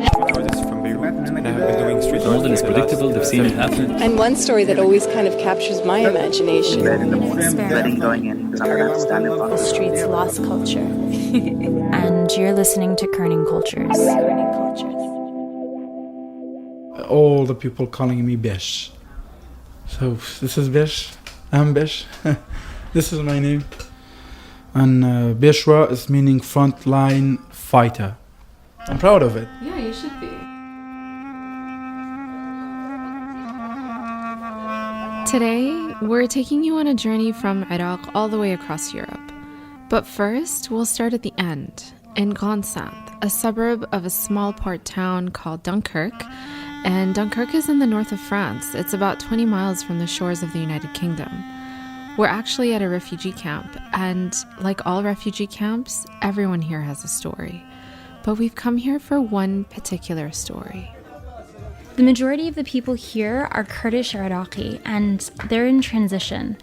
from Beirut, and I have been doing street art. More than it's predictable, they've seen it happen. And one story that always kind of captures my imagination. Bed in the morning, betting going in because I'm going to have to stand in The line. streets lost culture. And you're listening to Kerning Cultures. Kerning Cultures. All the people calling me Besh. So this is Besh. I'm Besh. This is my name. And Beshwa is meaning frontline fighter. I'm proud of it. Yeah, you should be. Today, we're taking you on a journey from Iraq all the way across Europe. But first, we'll start at the end, in Gonsanth, a suburb of a small port town called Dunkirk. And Dunkirk is in the north of France. It's about 20 miles from the shores of the United Kingdom. We're actually at a refugee camp, and like all refugee camps, everyone here has a story. But we've come here for one particular story. The majority of the people here are Kurdish or Iraqi, and they're in transition.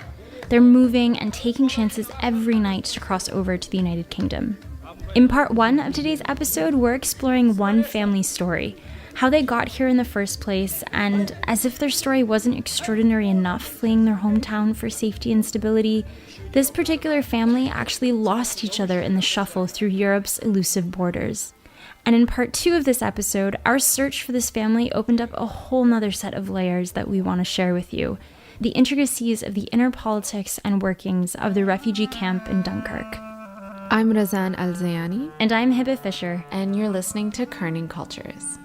They're moving and taking chances every night to cross over to the United Kingdom. In part one of today's episode, we're exploring one family's story, how they got here in the first place, and as if their story wasn't extraordinary enough fleeing their hometown for safety and stability, this particular family actually lost each other in the shuffle through Europe's elusive borders. And in part two of this episode, our search for this family opened up a whole nother set of layers that we want to share with you. The intricacies of the inner politics and workings of the refugee camp in Dunkirk. I'm Razan Al-Zayani. And I'm Hiba Fisher. And you're listening to Kerning Cultures.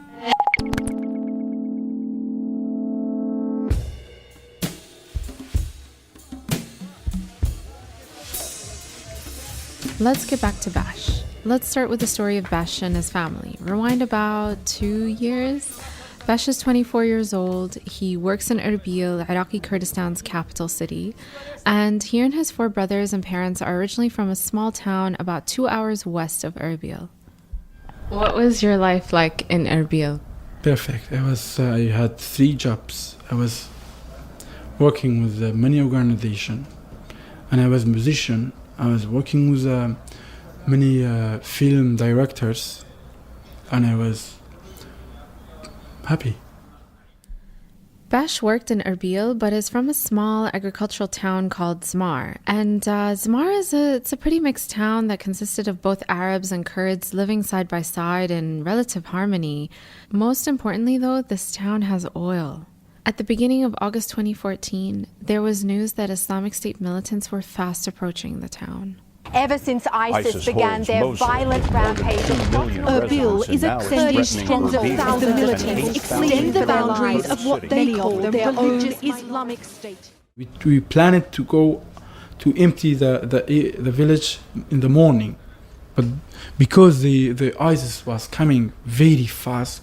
Let's get back to Bash. Let's start with the story of Bash and his family. Rewind about 2 years. Bash is 24 years old. He works in Erbil, Iraqi Kurdistan's capital city. And he and his 4 brothers and parents are originally from a small town about 2 hours west of Erbil. What was your life like in Erbil? Perfect. I had 3 jobs. I was working with many organizations, and I was a musician. I was working with many film directors, and I was happy. Bash worked in Erbil, but is from a small agricultural town called Zmar. And Zmar it's a pretty mixed town that consisted of both Arabs and Kurds living side by side in relative harmony. Most importantly, though, this town has oil. At the beginning of August 2014, there was news that Islamic State militants were fast approaching the town. Ever since ISIS began their violent rampage, Erbil is a Kurdish stronghold. The militants extend the boundaries of what they call their own Islamic State. We planned to go to empty the village in the morning, but because the ISIS was coming very fast,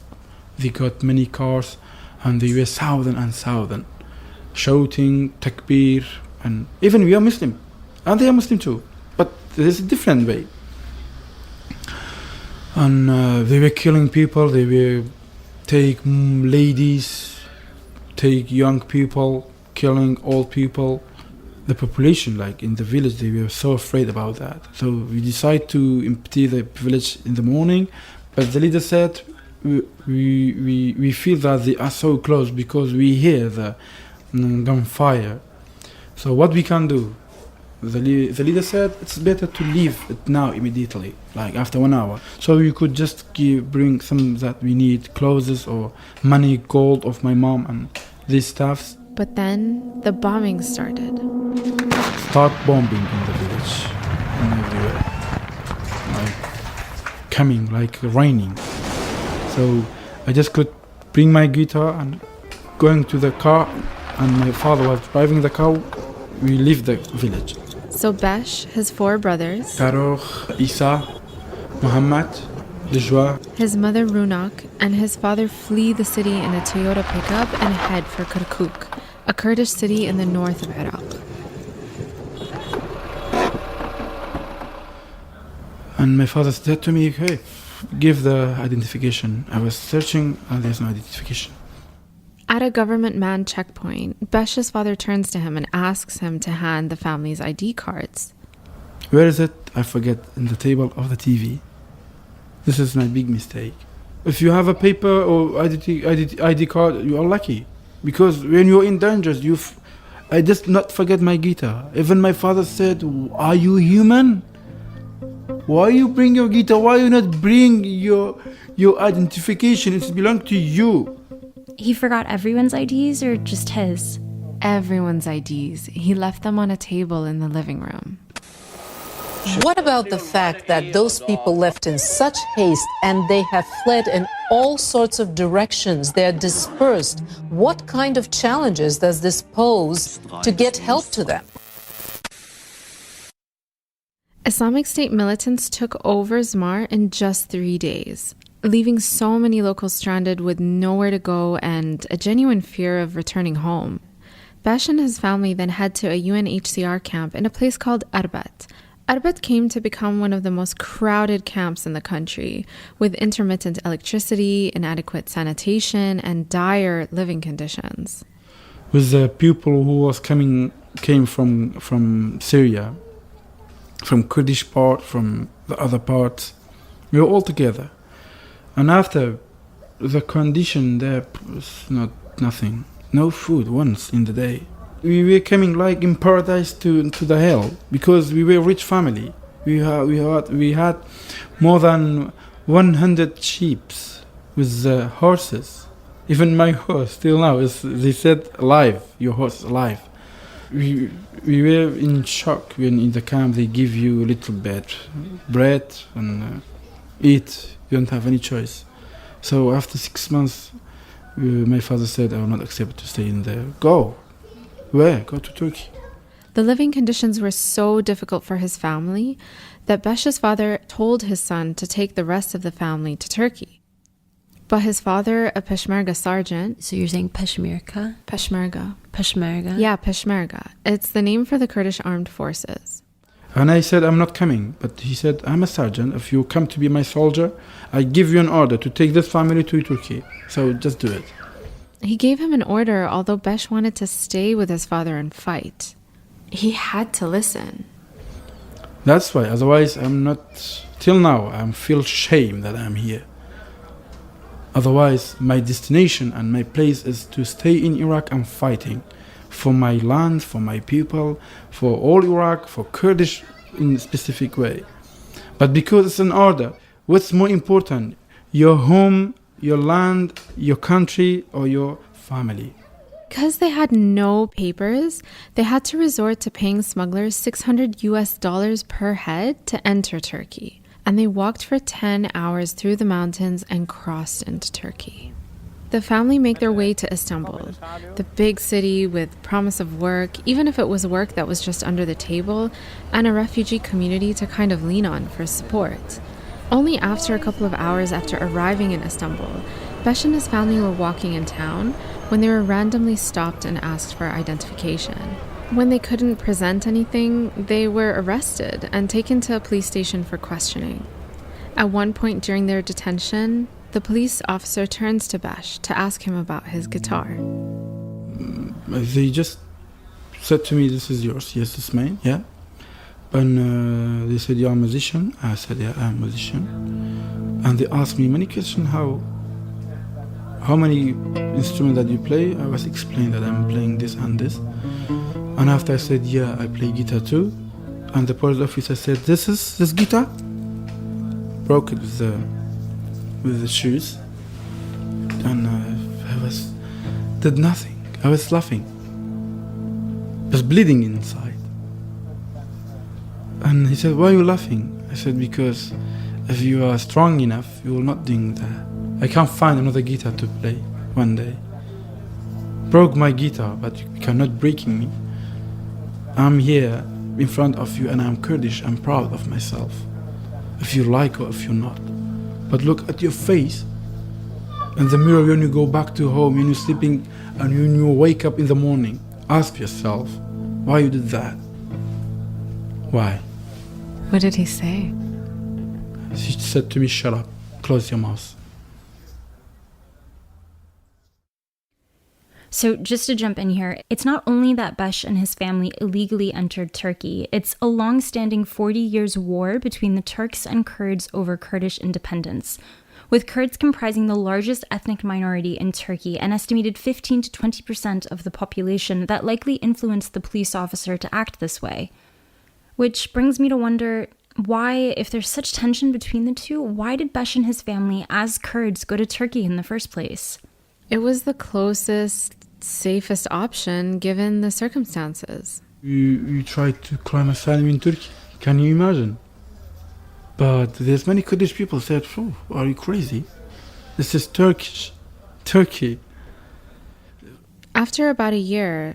they got many cars, and they were southern, shouting takbir, and even we are Muslim, and they are Muslim too. But there's a different way. And they were killing people, they were take ladies, take young people, killing old people. The population, like in the village, they were so afraid about that. So we decided to empty the village in the morning, but the leader said, we feel that they are so close because we hear the gunfire. So what we can do? The leader said it's better to leave it now immediately, like after 1 hour. So you could just bring some that we need, clothes or money, gold of my mom and these stuffs. But then the bombing started. Start bombing in the village and everywhere, like coming, like raining. So I just could bring my guitar and going to the car, and my father was driving the car. We leave the village. So Besh, his 4 brothers, Farouk, Isa, Muhammad, Dejwa, his mother Runak, and his father flee the city in a Toyota pickup and head for Kirkuk, a Kurdish city in the north of Iraq. And my father said to me, hey, give the identification. I was searching and there's no identification. At a government manned checkpoint, Besh's father turns to him and asks him to hand the family's ID cards. Where is it? I forget, in the table of the TV. This is my big mistake. If you have a paper or ID card, you are lucky. Because when you're in danger, I just not forget my guitar. Even my father said, "Are you human? Why you bring your guitar? Why you not bring your identification? It belongs to you." He forgot everyone's IDs or just his? Everyone's IDs. He left them on a table in the living room. What about the fact that those people left in such haste and they have fled in all sorts of directions? They're dispersed. What kind of challenges does this pose to get help to them? Islamic State militants took over Zmar in just 3 days, leaving so many locals stranded with nowhere to go and a genuine fear of returning home. Bash and his family then head to a UNHCR camp in a place called Arbat. Arbat came to become one of the most crowded camps in the country, with intermittent electricity, inadequate sanitation, and dire living conditions. With the people who came from Syria, from Kurdish part, from the other parts, we were all together. And after, the condition there was nothing. No food once in the day. We were coming like in paradise to the hell, because we were a rich family. We had more than 100 sheep with horses. Even my horse till now they said alive. Your horse is alive. We were in shock when in the camp they give you a little bit bread and eat. You don't have any choice. So after 6 months, my father said, "I will not accept to stay in there. Go." Where? Go to Turkey. The living conditions were so difficult for his family that Bash's father told his son to take the rest of the family to Turkey. But his father, a Peshmerga sergeant... So you're saying Peshmerga? Peshmerga. Peshmerga? Yeah, Peshmerga. It's the name for the Kurdish armed forces. And I said, "I'm not coming." But he said, "I'm a sergeant. If you come to be my soldier, I give you an order to take this family to Turkey. So just do it." He gave him an order, although Besh wanted to stay with his father and fight. He had to listen. That's why. Otherwise, I'm not... Till now, I feel shame that I'm here. Otherwise, my destination and my place is to stay in Iraq and fighting for my land, for my people, for all Iraq, for Kurdish in a specific way. But because it's an order, what's more important? Your home, your land, your country, or your family? Because they had no papers, they had to resort to paying smugglers $600 per head to enter Turkey. And they walked for 10 hours through the mountains and crossed into Turkey. The family make their way to Istanbul, the big city with promise of work, even if it was work that was just under the table, and a refugee community to kind of lean on for support. Only after a couple of hours after arriving in Istanbul, Besh and his family were walking in town when they were randomly stopped and asked for identification. When they couldn't present anything, they were arrested and taken to a police station for questioning. At one point during their detention, the police officer turns to Besh to ask him about his guitar. They just said to me, "This is yours." "Yes, this is mine." "Yeah." And they said, "You're a musician?" I said, "Yeah, I'm a musician." And they asked me many questions. How many instruments that you play? I was explaining that I'm playing this and this. And after I said, "Yeah, I play guitar too." And the police officer said, this guitar?" Broke it with the shoes. And I did nothing. I was laughing. I was bleeding inside. And he said, "Why are you laughing?" I said, "Because if you are strong enough, you will not do that. I can't find another guitar to play one day. Broke my guitar, but you cannot break me. I'm here in front of you and I'm Kurdish. I'm proud of myself. If you like or if you're not. But look at your face in the mirror when you go back to home, when you're sleeping and when you wake up in the morning. Ask yourself why you did that. Why?" What did he say? She said to me, "Shut up, close your mouth." So just to jump in here, it's not only that Besh and his family illegally entered Turkey, it's a long-standing 40 years war between the Turks and Kurds over Kurdish independence. With Kurds comprising the largest ethnic minority in Turkey, an estimated 15 to 20% of the population, that likely influenced the police officer to act this way. Which brings me to wonder why, if there's such tension between the two, why did Besh and his family, as Kurds, go to Turkey in the first place? It was the closest, safest option given the circumstances. You tried to climb asylum in Turkey. Can you imagine? But there's many Kurdish people said, "Oh, are you crazy? This is Turkey." After about a year,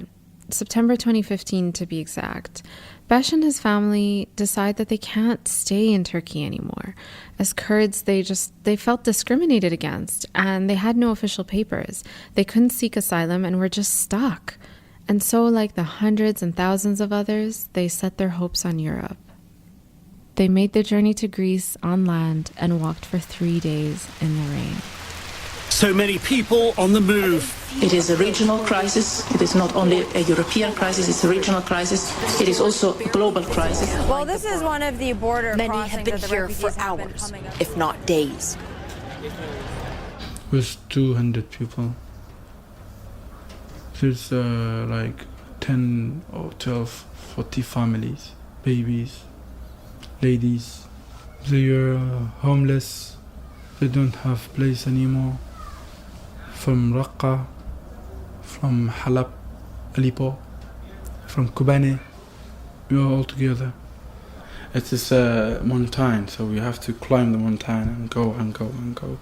September 2015 to be exact, Besh and his family decide that they can't stay in Turkey anymore. As Kurds, they felt discriminated against, and they had no official papers. They couldn't seek asylum and were just stuck. And so, like the hundreds and thousands of others, they set their hopes on Europe. They made the journey to Greece on land and walked for 3 days in the rain. So many people on the move. It is a regional crisis. It is not only a European crisis, it's a regional crisis. It is also a global crisis. Well, this is one of the border Many crossings have been that the here for refugees have been hours, coming if not days. With 200 people. There's like 10 or 12, 40 families, babies, ladies. They are homeless. They don't have place anymore. From Raqqa, from Halab, Aleppo, from Kobane, we are all together. It is a mountain, so we have to climb the mountain and go and go and go.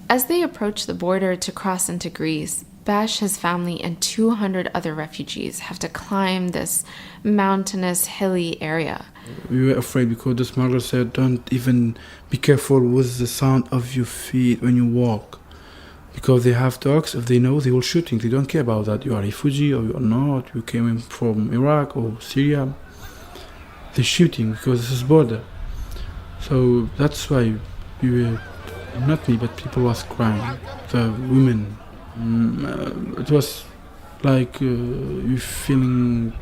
As they approach the border to cross into Greece, Besh, his family, and 200 other refugees have to climb this mountainous, hilly area. We were afraid because the smugglers said, "Don't even be careful with the sound of your feet when you walk." Because they have dogs, if they know, they will shooting. They don't care about that. You are a refugee or you are not. You came in from Iraq or Syria. They're shooting because this is border. So that's why we were, not me, but people was crying. The women. It was like you feeling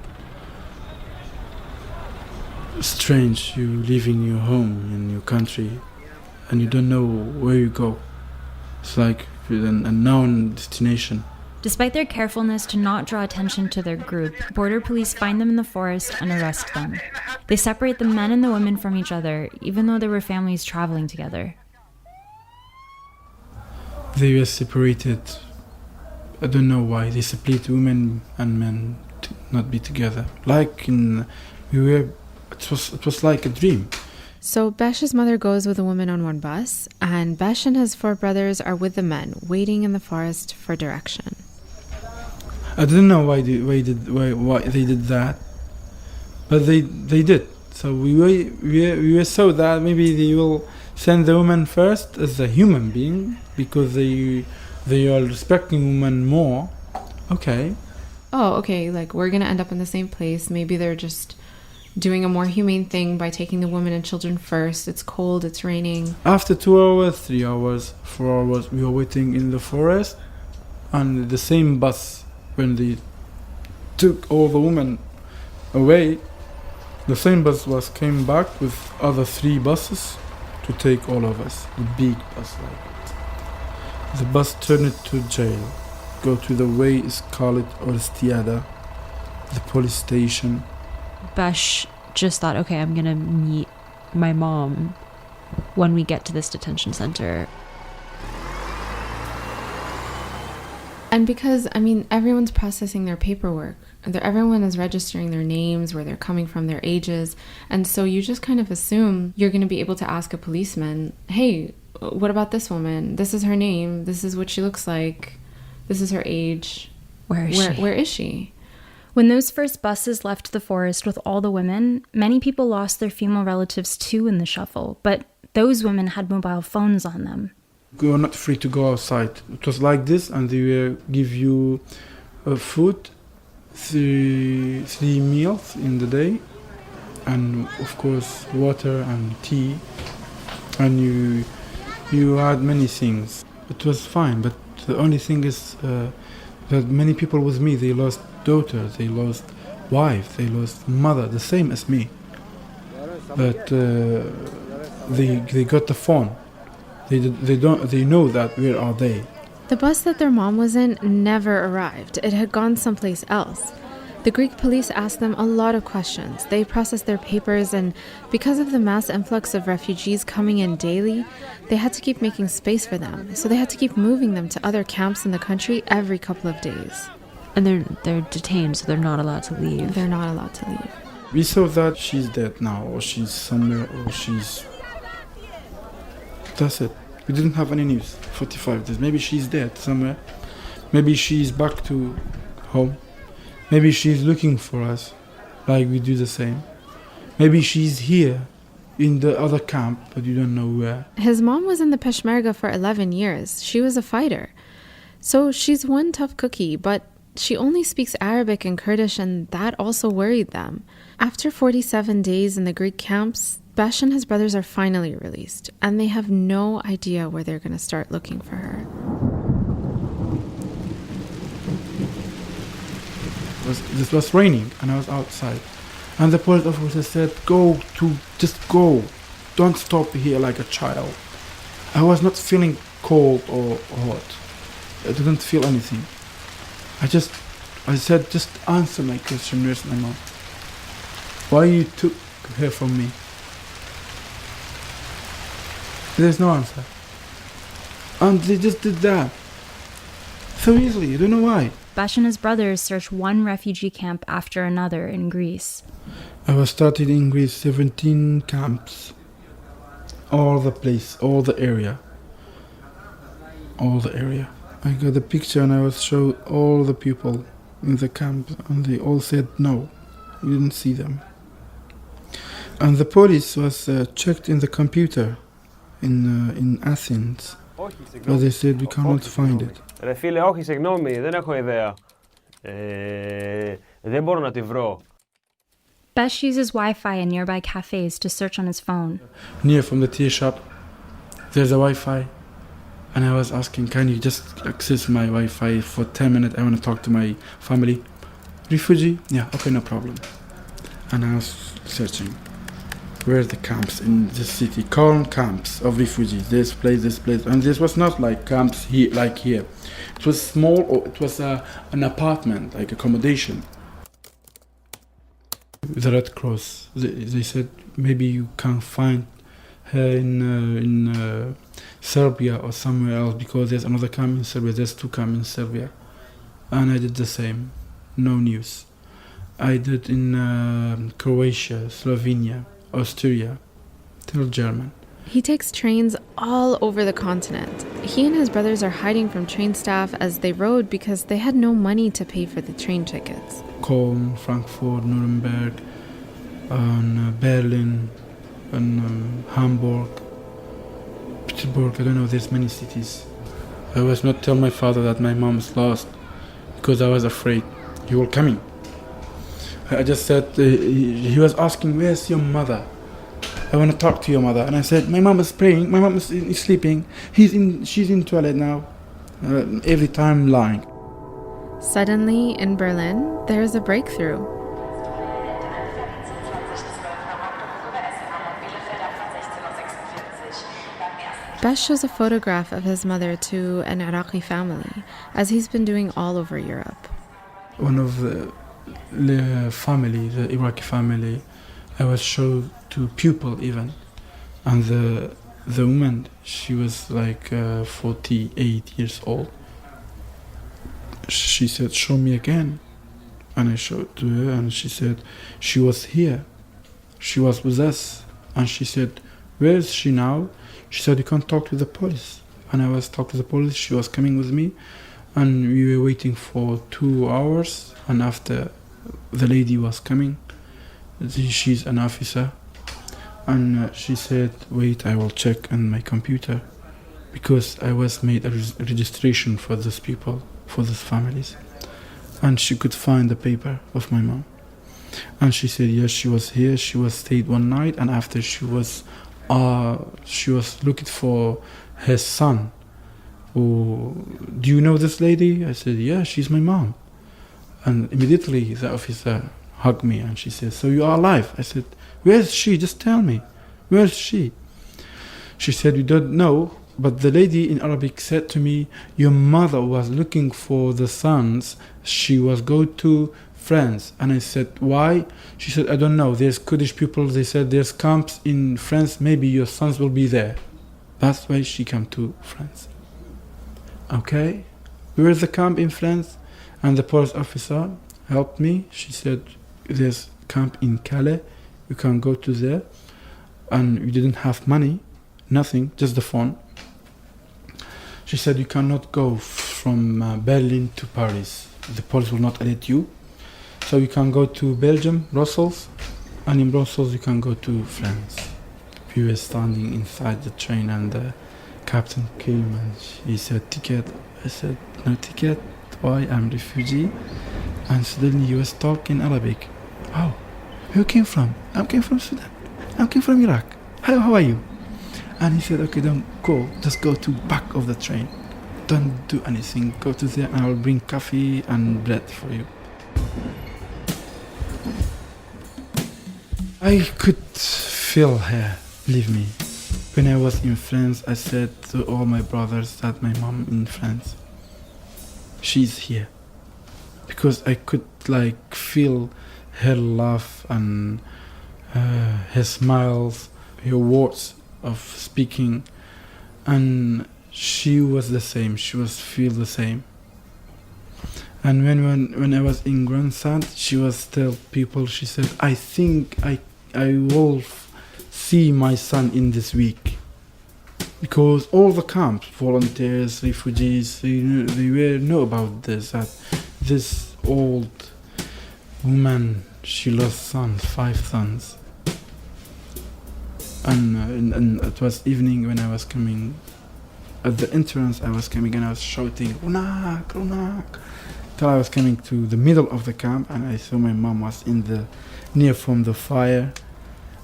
strange. You leaving your home in your country and you don't know where you go. It's like an unknown destination. Despite their carefulness to not draw attention to their group, border police find them in the forest and arrest them. They separate the men and the women from each other, even though there were families traveling together. They were separated. I don't know why. They split women and men to not be together. Like it was like a dream. So Besh's mother goes with a woman on one bus, and Besh and his 4 brothers are with the men, waiting in the forest for direction. I didn't know why they did that, but they did. So we saw that maybe they will send the woman first as a human being because they are respecting women more. Okay. Oh, okay, like we're gonna end up in the same place. Maybe they're just doing a more humane thing by taking the women and children first. It's cold, it's raining. After 2 hours, 3 hours, 4 hours, we were waiting in the forest, and the same bus, when they took all the women away, the same bus came back with other 3 buses to take all of us. The big bus like it. The bus turned it to jail. Go to the way is called Orstiada, the police station. Besh just thought, okay, I'm going to meet my mom when we get to this detention center. And because, everyone's processing their paperwork. Everyone is registering their names, where they're coming from, their ages. And so you just kind of assume you're going to be able to ask a policeman, hey, what about this woman? This is her name. This is what she looks like. This is her age. Where is she? When those first buses left the forest with all the women, many people lost their female relatives too in the shuffle, but those women had mobile phones on them. You were not free to go outside. It was like this, and they will give you food, three meals in the day, and of course water and tea, and you had many things. It was fine, but the only thing is that many people with me, they lost daughter, they lost wife, they lost mother, the same as me. But they got the phone. They know that where are they. The bus that their mom was in never arrived. It had gone someplace else. The Greek police asked them a lot of questions. They processed their papers, and because of the mass influx of refugees coming in daily, they had to keep making space for them. So they had to keep moving them to other camps in the country every couple of days. And they're detained, so they're not allowed to leave. They're not allowed to leave. We saw that she's dead now, or she's somewhere, or she's... That's it. We didn't have any news. 45 days. Maybe she's dead somewhere. Maybe she's back to home. Maybe she's looking for us, like we do the same. Maybe she's here in the other camp, but you don't know where. His mom was in the Peshmerga for 11 years. She was a fighter. So she's one tough cookie, but she only speaks Arabic and Kurdish, and that also worried them. After 47 days in the Greek camps, Besh and his brothers are finally released, and they have no idea where they're going to start looking for her. It was raining, and I was outside. And the police officer said, just go. Don't stop here like a child. I was not feeling cold or hot. I didn't feel anything. I said, just answer my question, where's my mom? Why you took her from me? There's no answer. And they just did that. So easily, you don't know why. Besh and his brothers search one refugee camp after another in Greece. I was started in Greece, 17 camps. All the place, all the area. I got the picture and I was showed all the people in the camp, and they all said no, we didn't see them. And the police was checked in the computer in Athens, but they said we cannot find it. Ρε φίλε, όχι, συγγνώμη, δεν έχω ιδέα. Δεν μπορώ να τη βρω. Besh uses Wi-Fi in nearby cafes to search on his phone. Near from the tea shop, there's a Wi-Fi. And I was asking, can you just access my Wi-Fi for 10 minutes? I want to talk to my family. Refugee? Yeah, okay, no problem. And I was searching. Where are the camps in this city? Calm camps of refugees. This place. And this was not like camps here, like here. It was small, or it was an apartment, like accommodation. The Red Cross, they said maybe you can find her in Serbia or somewhere else, because there's another camp in Serbia. There's 2 camps in Serbia. And I did the same. No news. I did in Croatia, Slovenia, Austria, till German. He takes trains all over the continent. He and his brothers are hiding from train staff as they rode because they had no money to pay for the train tickets. Cologne, Frankfurt, Nuremberg, and Berlin, and Hamburg, Petersburg. I don't know, there's many cities. I was not tell my father that my mom's lost because I was afraid he was coming. I just said, he was asking, where's your mother? I want to talk to your mother. And I said, my mom is praying, my mom is sleeping, she's in toilet now. Every time lying. Suddenly, in Berlin, there is a breakthrough. Besh shows a photograph of his mother to an Iraqi family, as he's been doing all over Europe. One of the family, the Iraqi family, I was showed to pupil even. And the woman, she was like 48 years old. She said, show me again. And I showed to her, and she said, she was here. She was with us. And she said, where is she now? She said, you can't talk to the police. And I was talking to the police. She was coming with me. And we were waiting for 2 hours. And after the lady was coming, she's an officer. And she said, wait, I will check on my computer. Because I was made a registration for these people, for these families. And she could find the paper of my mom. And she said, yes, she was here. She was stayed one night. And after she was looking for her son. Do you know this lady? I said, yeah, she's my mom. And immediately the officer hugged me and she said, so you are alive? I said, where is she? Just tell me. Where is she? She said, we don't know, But the lady in Arabic said to me, your mother was looking for the sons. She was go to France. And I said, why? She said, I don't know. There's Kurdish people. They said there's camps in France. Maybe your sons will be there. That's why she came to France. Okay. Where is the camp in France? And the police officer helped me. She said, there's camp in Calais. You can go to there. And we didn't have money. Nothing. Just the phone. She said, you cannot go from Berlin to Paris. The police will not let you. So you can go to Belgium, Brussels, and in Brussels you can go to France. We were standing inside the train and the captain came and he said, ticket. I said, no ticket. Why? I'm refugee. And suddenly he was talking Arabic. Oh, who came from? I came from Sudan. I came from Iraq. How are you? And he said, okay, don't go. Just go to back of the train. Don't do anything. Go to there and I'll bring coffee and bread for you. I could feel her, believe me. When I was in France, I said to all my brothers that my mom in France, she's here. Because I could feel her laugh and her smiles, her words of speaking, and she was the same. She was feel the same. And when I was in Grand Saint, she was tell people. She said, "I think I will see my son in this week," because all the camps, volunteers, refugees, they know about this. That this old woman, she lost sons, 5 sons. And it was evening when I was coming. At the entrance, I was coming and I was shouting, "Runak, Runak!" Till I was coming to the middle of the camp and I saw my mom was near from the fire.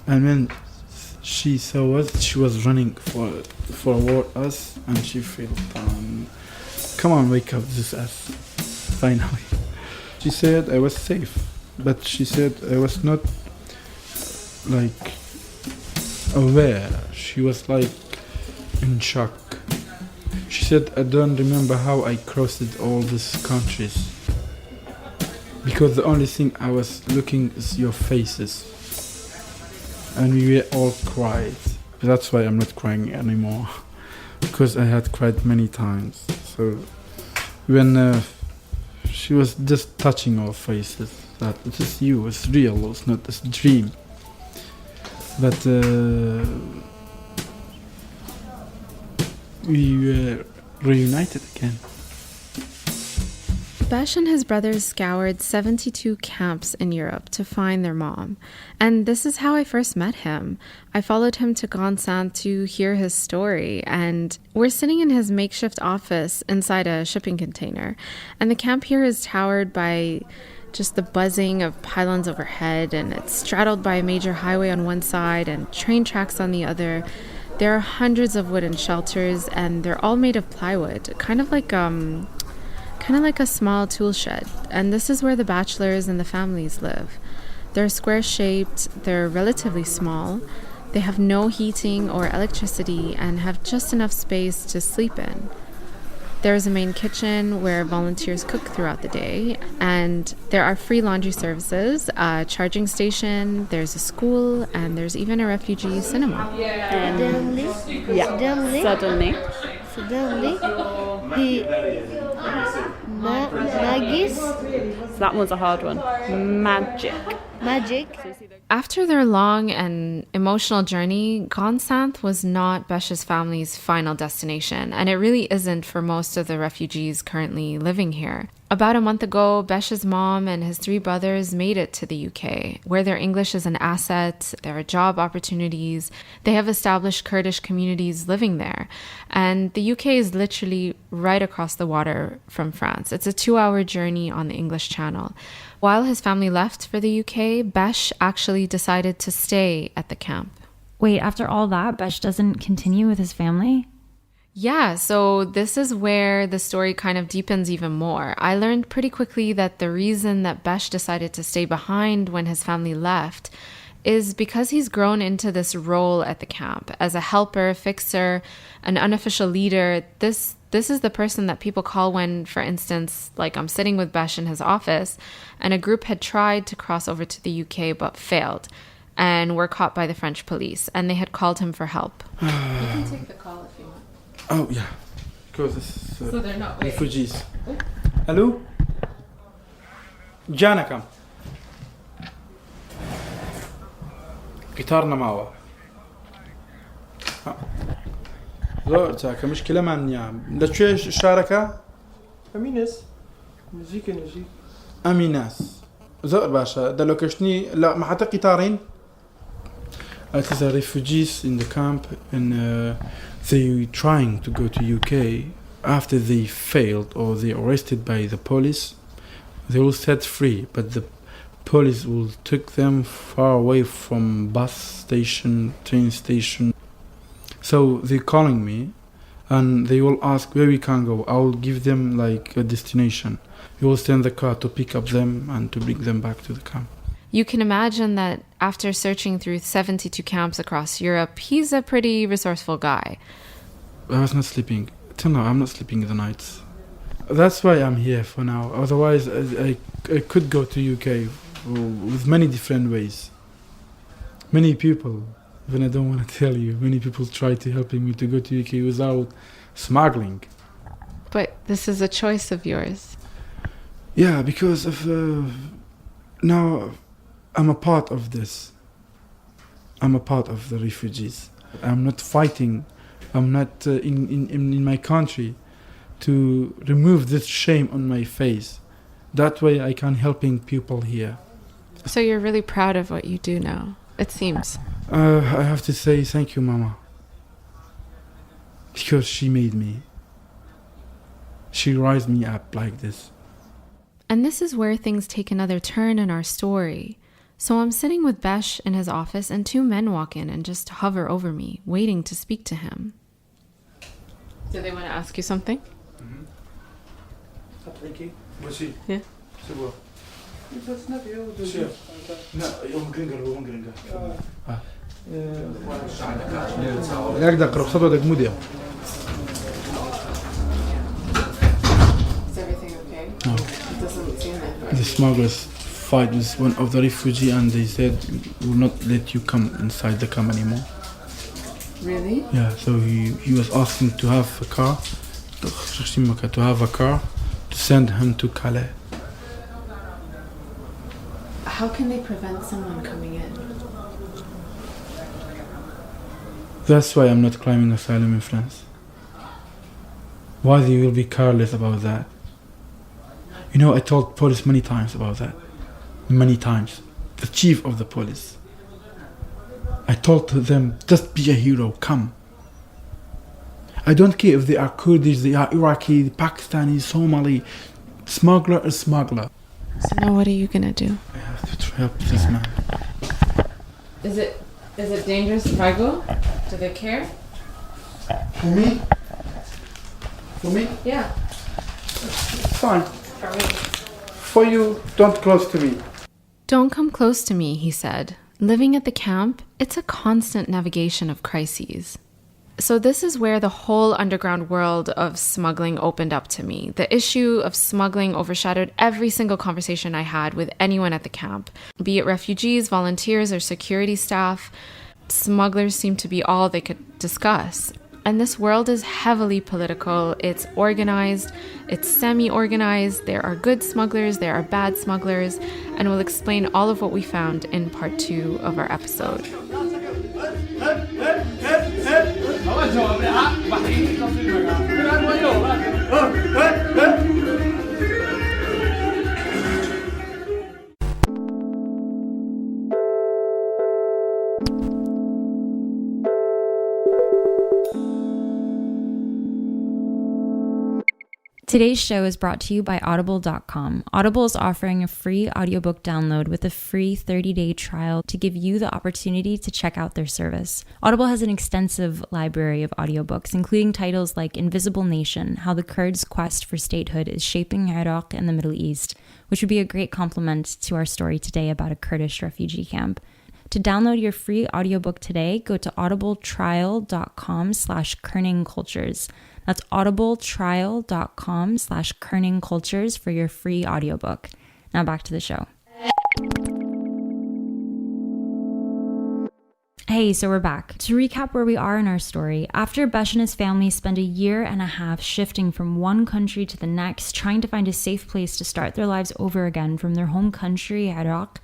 And when she saw us, she was running forward us and she felt, come on, wake up, this is us, finally. She said I was safe, but she said I was not aware. She was in shock. She said, I don't remember how I crossed all these countries, because the only thing I was looking is your faces. And we were all cried. That's why I'm not crying anymore, because I had cried many times. So when she was just touching our faces, that it is you, it's real, it's not this dream. But we were reunited again. Besh and his brothers scoured 72 camps in Europe to find their mom. And this is how I first met him. I followed him to Gonsan to hear his story. And we're sitting in his makeshift office inside a shipping container. And the camp here is towered by just the buzzing of pylons overhead. And it's straddled by a major highway on one side and train tracks on the other. There are hundreds of wooden shelters, and they're all made of plywood, kind of like a small tool shed. And this is where the bachelors and the families live. They're square-shaped, they're relatively small, they have no heating or electricity, and have just enough space to sleep in. There's a main kitchen where volunteers cook throughout the day, and there are free laundry services, a charging station, there's a school, and there's even a refugee cinema. Suddenly, Magis? So that one's a hard one. Magic. After their long and emotional journey, Gonsanth was not Besh's family's final destination, and it really isn't for most of the refugees currently living here. About a month ago, Besh's mom and his 3 brothers made it to the UK, where their English is an asset, there are job opportunities, they have established Kurdish communities living there, and the UK is literally right across the water from France. It's a 2-hour journey on the English Channel. While his family left for the UK, Besh actually decided to stay at the camp. Wait, after all that, Besh doesn't continue with his family? Yeah, so this is where the story kind of deepens even more. I learned pretty quickly that the reason that Besh decided to stay behind when his family left is because he's grown into this role at the camp as a helper, fixer, an unofficial leader. This is the person that people call when, for instance, like I'm sitting with Besh in his office and a group had tried to cross over to the UK but failed and were caught by the French police, and they had called him for help. You can take the call if you want. Oh, yeah. Because it's So they're not waiting. refugees. Hello? جانا كم قطارنا معه زوجتها كمشكلة مع النيام لا شوية شاركة أميناس مزيكا نجي أميناس زور باشا ده لوكشني لا ما حتى قطارين. It is a refugees in the camp and they trying to go to UK after they failed or they arrested by the police. They will set free, but the police will take them far away from bus station, train station. So they're calling me and they will ask where we can go. I will give them like a destination. We will send the car to pick up them and to bring them back to the camp. You can imagine that after searching through 72 camps across Europe, he's a pretty resourceful guy. I was not sleeping. Till now, I'm not sleeping in the nights. That's why I'm here for now. Otherwise, I could go to UK with many different ways. Many people, even I don't want to tell you, many people try to help me to go to UK without smuggling. But this is a choice of yours. Yeah, because of now I'm a part of this. I'm a part of the refugees. I'm not fighting. I'm not in my country to remove this shame on my face. That way I can helping people here. So you're really proud of what you do now, it seems. I have to say thank you, Mama. Because she made me. She raised me up like this. And this is where things take another turn in our story. So I'm sitting with Besh in his office and two men walk in and just hover over me, waiting to speak to him. Do they want to ask you something? Yeah. Is everything okay? No. It doesn't seem like that. The smugglers fight with one of the refugees and they said, we will not let you come inside the camp anymore. Really? Yeah, so he was asking to have a car, to send him to Calais. How can they prevent someone coming in? That's why I'm not claiming asylum in France. Why they will be careless about that? You know, I told police many times about that. Many times. The chief of the police. I told them, just be a hero, come. I don't care if they are Kurdish, they are Iraqi, Pakistani, Somali. Smuggler is smuggler. So now what are you gonna do? I have to help this man. Is it dangerous if I go? Do they care? For me? For me? Yeah. It's fine. For me. For you, don't close to me. Don't come close to me, he said. Living at the camp, it's a constant navigation of crises. So this is where the whole underground world of smuggling opened up to me. The issue of smuggling overshadowed every single conversation I had with anyone at the camp, be it refugees, volunteers, or security staff. Smugglers seemed to be all they could discuss. And this world is heavily political. It's organized, it's semi-organized. There are good smugglers, there are bad smugglers, and we'll explain all of what we found in part 2 of our episode. Today's show is brought to you by Audible.com. Audible is offering a free audiobook download with a free 30-day trial to give you the opportunity to check out their service. Audible has an extensive library of audiobooks, including titles like Invisible Nation, How the Kurds' Quest for Statehood is Shaping Iraq and the Middle East, which would be a great complement to our story today about a Kurdish refugee camp. To download your free audiobook today, go to audibletrial.com/Kerning Cultures. That's audibletrial.com/Kerning Cultures for your free audiobook. Now back to the show. Hey, so we're back. To recap where we are in our story, after Besh and his family spend a year and a half shifting from one country to the next, trying to find a safe place to start their lives over again from their home country, Iraq,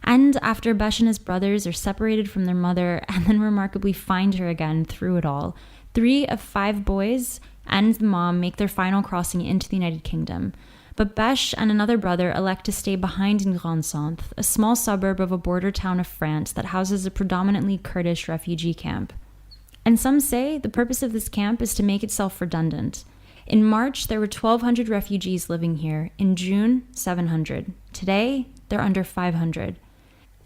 and after Besh and his brothers are separated from their mother and then remarkably find her again through it all, 3 of 5 boys and the mom make their final crossing into the United Kingdom. But Besh and another brother elect to stay behind in Grande Centre, a small suburb of a border town of France that houses a predominantly Kurdish refugee camp. And some say the purpose of this camp is to make itself redundant. In March, there were 1,200 refugees living here. In June, 700. Today, they're under 500.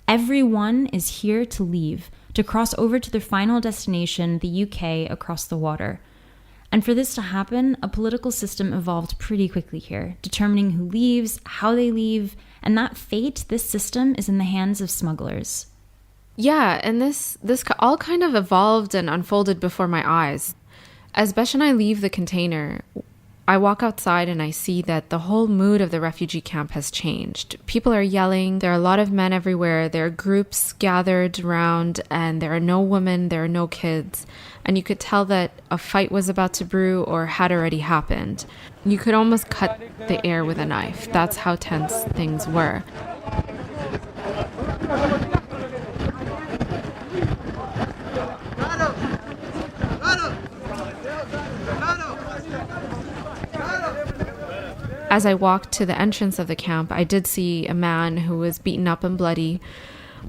Everyone is here to leave, to cross over to their final destination, the UK, across the water. And for this to happen, a political system evolved pretty quickly here, determining who leaves, how they leave, and that fate, this system, is in the hands of smugglers. Yeah, and this all kind of evolved and unfolded before my eyes. As Besh and I leave the container, I walk outside and I see that the whole mood of the refugee camp has changed. People are yelling, there are a lot of men everywhere, there are groups gathered around, and there are no women, there are no kids. And you could tell that a fight was about to brew or had already happened. You could almost cut the air with a knife. That's how tense things were. As I walked to the entrance of the camp, I did see a man who was beaten up and bloody,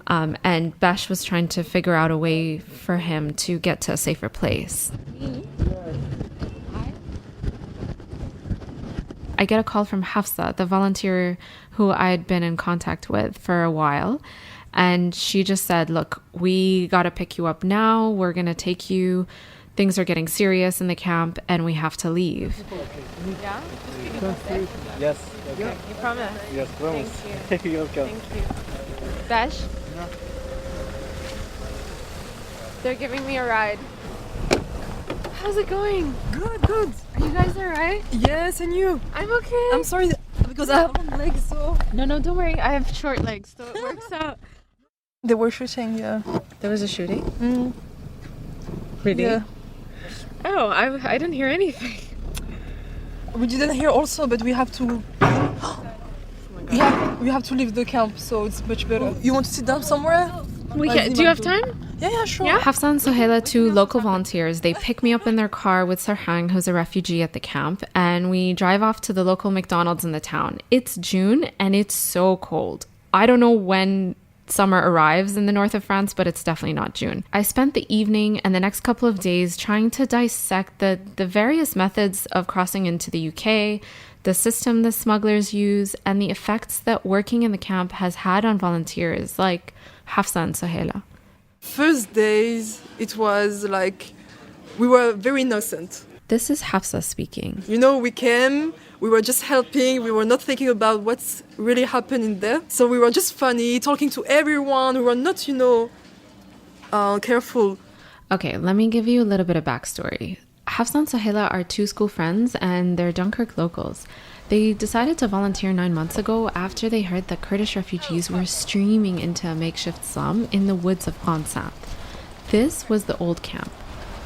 and Besh was trying to figure out a way for him to get to a safer place. I get a call from Hafsa, the volunteer who I had been in contact with for a while, and she just said, look, we gotta pick you up now, we're gonna take you, things are getting serious in the camp, and we have to leave. Yeah? Yes. Okay. You promise? Yes, promise. Thank you. You're welcome. Thank you. Besh? Yeah. They're giving me a ride. How's it going? Good, good. Are you guys alright? Yes, and you? I'm okay. I'm sorry because I have long legs, so... No, don't worry. I have short legs, so it works out. They were shooting, yeah. There was a shooting? Mm. Really? Yeah. Oh, I didn't hear anything. We didn't hear also, but we have to... we have to leave the camp, so it's much better. You want to sit down somewhere? Do you have time? Yeah, sure. Yeah. Hafsa and Sohela, 2 local volunteers, they pick me up in their car with Sarhang, who's a refugee at the camp, and we drive off to the local McDonald's in the town. It's June, and it's so cold. I don't know when summer arrives in the north of France, but it's definitely not June. I spent the evening and the next couple of days trying to dissect the various methods of crossing into the UK, the system the smugglers use, and the effects that working in the camp has had on volunteers like Hafsa and Sohela. First days, it was like we were very innocent. This is Hafsa speaking. You know, we came, we were just helping, we were not thinking about what's really happening there. So we were just funny, talking to everyone, we were not, careful. Okay, let me give you a little bit of backstory. Hafsa and Sohela are 2 school friends and they're Dunkirk locals. They decided to volunteer 9 months ago after they heard that Kurdish refugees were streaming into a makeshift slum in the woods of Grande Centre. This was the old camp.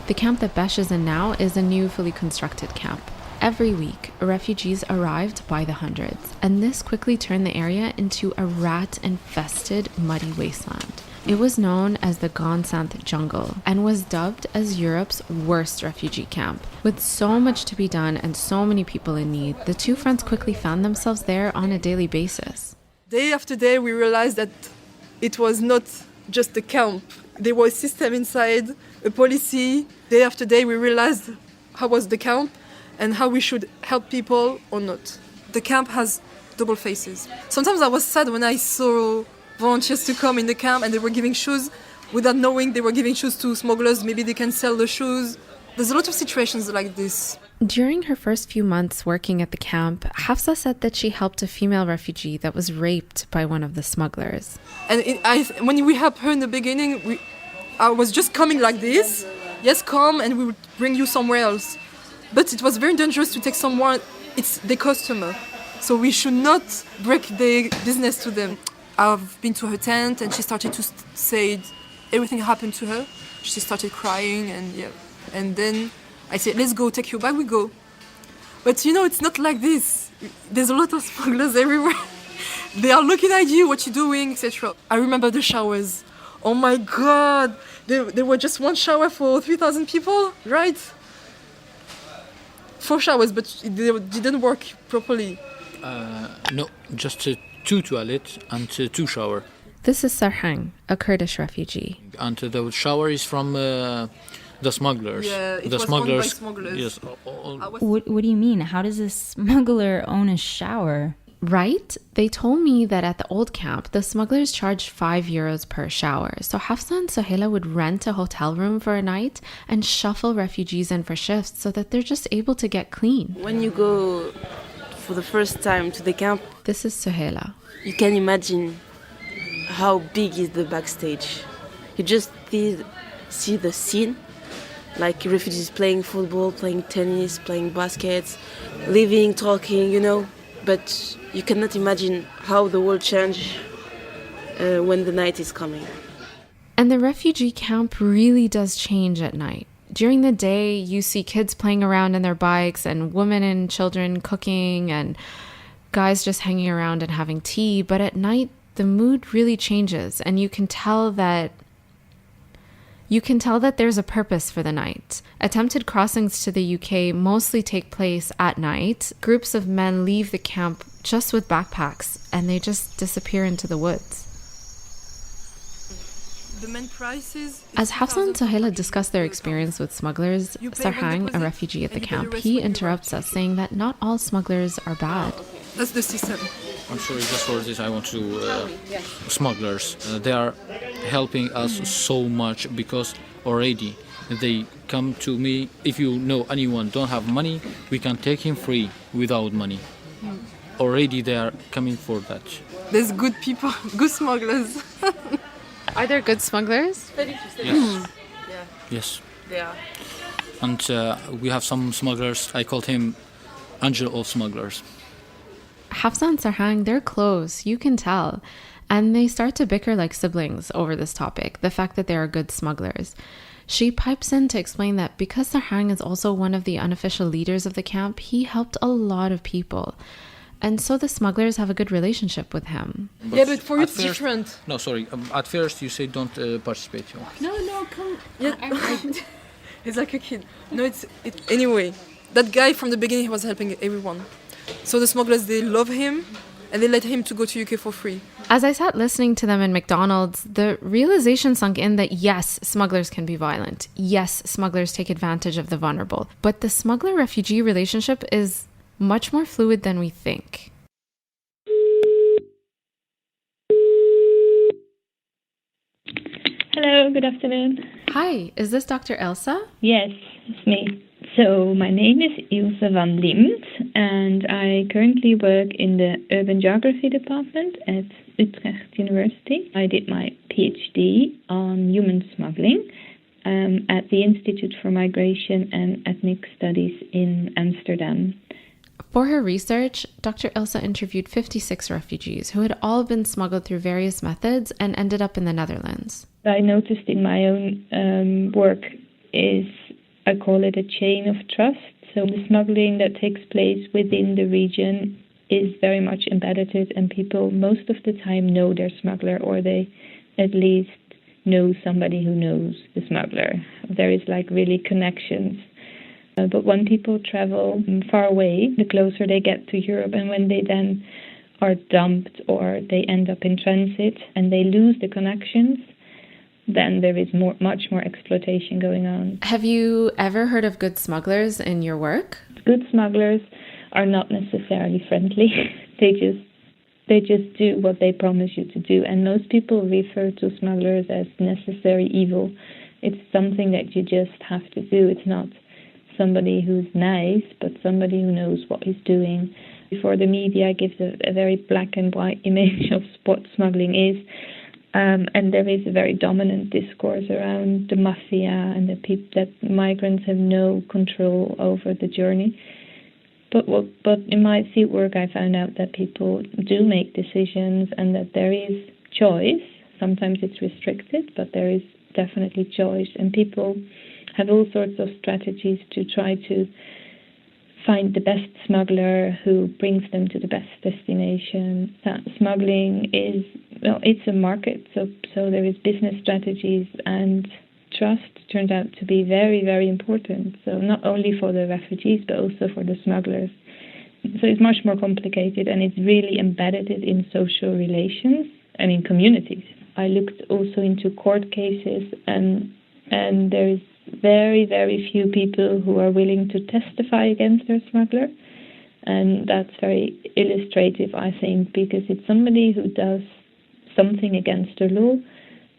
The camp that Besh is in now is a new, fully constructed camp. Every week, refugees arrived by the hundreds, and this quickly turned the area into a rat-infested, muddy wasteland. It was known as the Grande Centre jungle and was dubbed as Europe's worst refugee camp. With so much to be done and so many people in need, the 2 friends quickly found themselves there on a daily basis. Day after day, we realized that it was not just a camp. There was a system inside, a policy. Day after day, we realized how was the camp and how we should help people or not. The camp has double faces. Sometimes I was sad when I saw volunteers to come in the camp and they were giving shoes without knowing they were giving shoes to smugglers. Maybe they can sell the shoes. There's a lot of situations like this. During her first few months working at the camp, Hafsa said that she helped a female refugee that was raped by one of the smugglers. And when we helped her in the beginning, I was just coming like this. Yes, come, and we would bring you somewhere else. But it was very dangerous to take someone, it's the customer. So we should not break the business to them. I've been to her tent and she started to say everything happened to her. She started crying and then I said, let's go, take you back, we go. But it's not like this. There's a lot of smugglers everywhere. They are looking at you, what you're doing, etc. I remember the showers. Oh my God, there were just one shower for 3,000 people, right? 4 showers, but they didn't work properly. No, just 2 toilets and 2 shower. This is Sarhang, a Kurdish refugee. And the shower is from the smugglers. Yeah, it the was smugglers. owned by smugglers. Yes. What do you mean? How does a smuggler own a shower? Right? They told me that at the old camp, the smugglers charged 5 euros per shower. So Hafsa and Sohaila would rent a hotel room for a night and shuffle refugees in for shifts so that they're just able to get clean. When you go for the first time to the camp, this is Sohaila. You can imagine how big is the backstage. You just see the scene, like refugees playing football, playing tennis, playing baskets, living, talking, But you cannot imagine how the world changes when the night is coming. And the refugee camp really does change at night. During the day, you see kids playing around in their bikes and women and children cooking and guys just hanging around and having tea. But at night, the mood really changes and you can tell that there's a purpose for the night. Attempted crossings to the UK mostly take place at night. Groups of men leave the camp just with backpacks and they just disappear into the woods. The main prices. As Hafsa and Sohaila discuss their experience with smugglers, Sarhang, a refugee at the camp, he interrupts us saying that not all smugglers are bad. That's the system. I'm sorry, just for this I want to... smugglers, they are helping us so much because already they come to me. If you know anyone don't have money, we can take him free without money. Already they are coming for that. There's good people, good smugglers. Are there good smugglers? Yes. Yes. They are. And we have some smugglers. I called him Angel of Smugglers. Hafsa and Sarhang, they're close, you can tell. And they start to bicker like siblings over this topic, the fact that they are good smugglers. She pipes in to explain that because Sarhang is also one of the unofficial leaders of the camp, he helped a lot of people. And so the smugglers have a good relationship with him. But for you it's different. No, sorry. At first you say don't participate. No, come. Yeah. He's like a kid. No, anyway, that guy from the beginning, he was helping everyone. So the smugglers, they love him and they let him to go to UK for free. As I sat listening to them in McDonald's, the realization sunk in that yes, smugglers can be violent. Yes, smugglers take advantage of the vulnerable. But the smuggler-refugee relationship is much more fluid than we think. Hello, good afternoon. Hi, is this Dr. Elsa? Yes, it's me. So my name is Ilse van Liemt and I currently work in the Urban Geography Department at Utrecht University. I did my PhD on human smuggling at the Institute for Migration and Ethnic Studies in Amsterdam. For her research, Dr. Elsa interviewed 56 refugees who had all been smuggled through various methods and ended up in the Netherlands. I noticed in my own work is, I call it a chain of trust. So the smuggling that takes place within the region is very much embedded and people most of the time know their smuggler or they at least know somebody who knows the smuggler. There is like really connections. But when people travel far away, the closer they get to Europe and when they then are dumped or they end up in transit and they lose the connections, then there is much more exploitation going on. Have you ever heard of good smugglers in your work? Good smugglers are not necessarily friendly. They just do what they promise you to do. And most people refer to smugglers as necessary evil. It's something that you just have to do. It's not somebody who's nice, but somebody who knows what he's doing. Before the media gives a very black and white image of what smuggling is, and there is a very dominant discourse around the mafia and that migrants have no control over the journey. But in my fieldwork, I found out that people do make decisions and that there is choice. Sometimes it's restricted, but there is definitely choice. And people have all sorts of strategies to try to find the best smuggler who brings them to the best destination. That smuggling is, well, it's a market, so there is business strategies, and trust turns out to be very, very important. So not only for the refugees, but also for the smugglers. So it's much more complicated, and it's really embedded in social relations and in communities. I looked also into court cases, and there is very, very few people who are willing to testify against their smuggler. And that's very illustrative, I think, because it's somebody who does something against the law,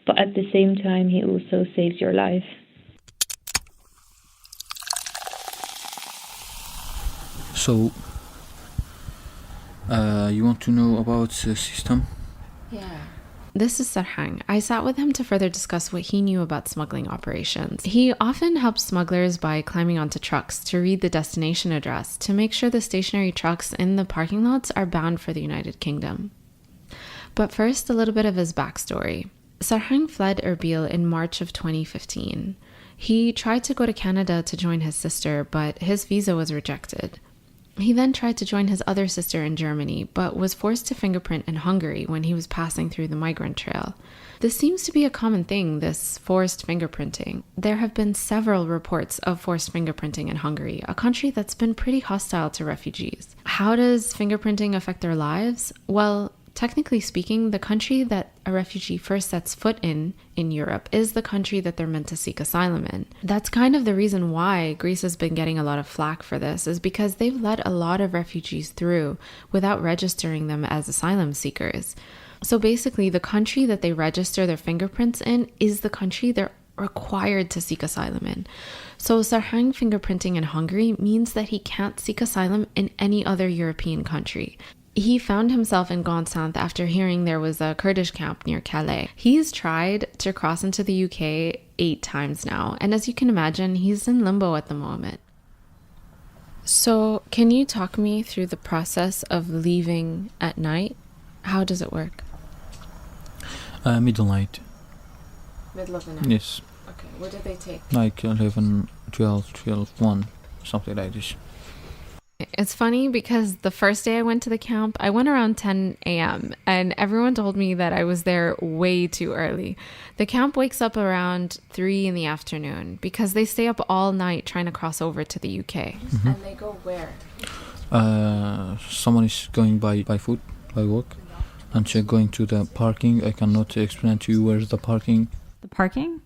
but at the same time, he also saves your life. So, you want to know about the system? Yeah. This is Sarhang. I sat with him to further discuss what he knew about smuggling operations. He often helps smugglers by climbing onto trucks to read the destination address to make sure the stationary trucks in the parking lots are bound for the United Kingdom. But first, a little bit of his backstory. Sarhang fled Erbil in March of 2015. He tried to go to Canada to join his sister, but his visa was rejected. He then tried to join his other sister in Germany, but was forced to fingerprint in Hungary when he was passing through the migrant trail. This seems to be a common thing, this forced fingerprinting. There have been several reports of forced fingerprinting in Hungary, a country that's been pretty hostile to refugees. How does fingerprinting affect their lives? Well, technically speaking, the country that a refugee first sets foot in Europe is the country that they're meant to seek asylum in. That's kind of the reason why Greece has been getting a lot of flack for this, is because they've let a lot of refugees through without registering them as asylum seekers. So basically, the country that they register their fingerprints in is the country they're required to seek asylum in. So Sarhang fingerprinting in Hungary means that he can't seek asylum in any other European country. He found himself in Gonsanth after hearing there was a Kurdish camp near Calais. He's tried to cross into the UK 8 times now, and as you can imagine, he's in limbo at the moment. So, can you talk me through the process of leaving at night? How does it work? Midnight. Middle of the night? Yes. Okay, what do they take? Like 11, 12, 1, something like this. It's funny because the first day I went to the camp, I went around 10 a.m. and everyone told me that I was there way too early. The camp wakes up around 3 in the afternoon because they stay up all night trying to cross over to the UK. Mm-hmm. And they go where? Someone is going by foot, by walk, and going to the parking. I cannot explain to you where's the parking. The parking?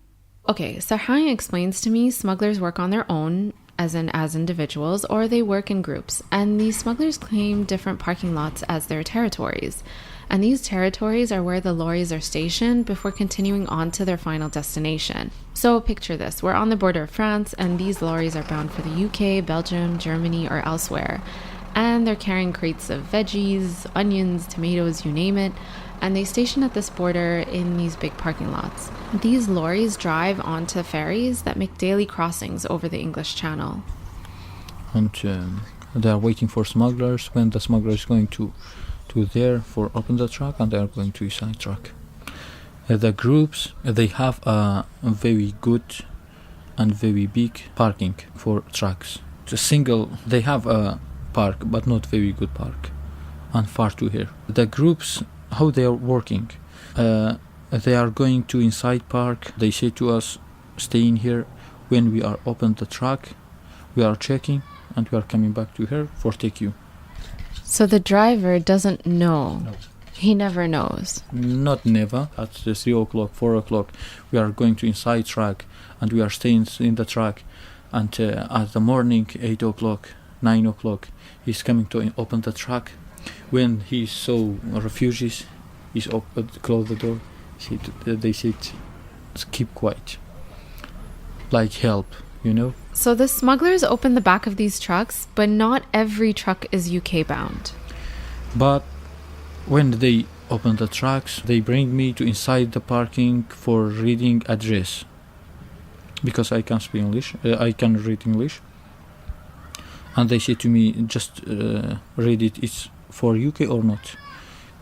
Okay, Sarhang explains to me smugglers work on their own, as individuals, or they work in groups, and these smugglers claim different parking lots as their territories. And these territories are where the lorries are stationed before continuing on to their final destination. So picture this, we're on the border of France, and these lorries are bound for the UK, Belgium, Germany, or elsewhere. And they're carrying crates of veggies, onions, tomatoes, you name it, and they station at this border in these big parking lots. These lorries drive onto ferries that make daily crossings over the English Channel. And they are waiting for smugglers. When the smuggler is going to there for open the truck, and they are going to inside truck. The groups, they have a very good and very big parking for trucks. They have a park, but not very good park, and far to here. The groups, how they are working, they are going to inside park. They say to us, stay in here. When we are open the truck, we are checking, and we are coming back to here for take you. So the driver doesn't know. No. He never knows. Not never. At 3 o'clock, 4 o'clock, we are going to inside truck, and we are staying in the truck. And at the morning, 8 o'clock, 9 o'clock, he's coming to open the truck. When he saw refugees, he's close the door. They said, keep quiet. Like help, you know. So the smugglers open the back of these trucks, but not every truck is UK bound. But when they open the trucks, they bring me to inside the parking for reading address. Because I can speak English, I can read English. And they say to me, just read it, it's for UK or not.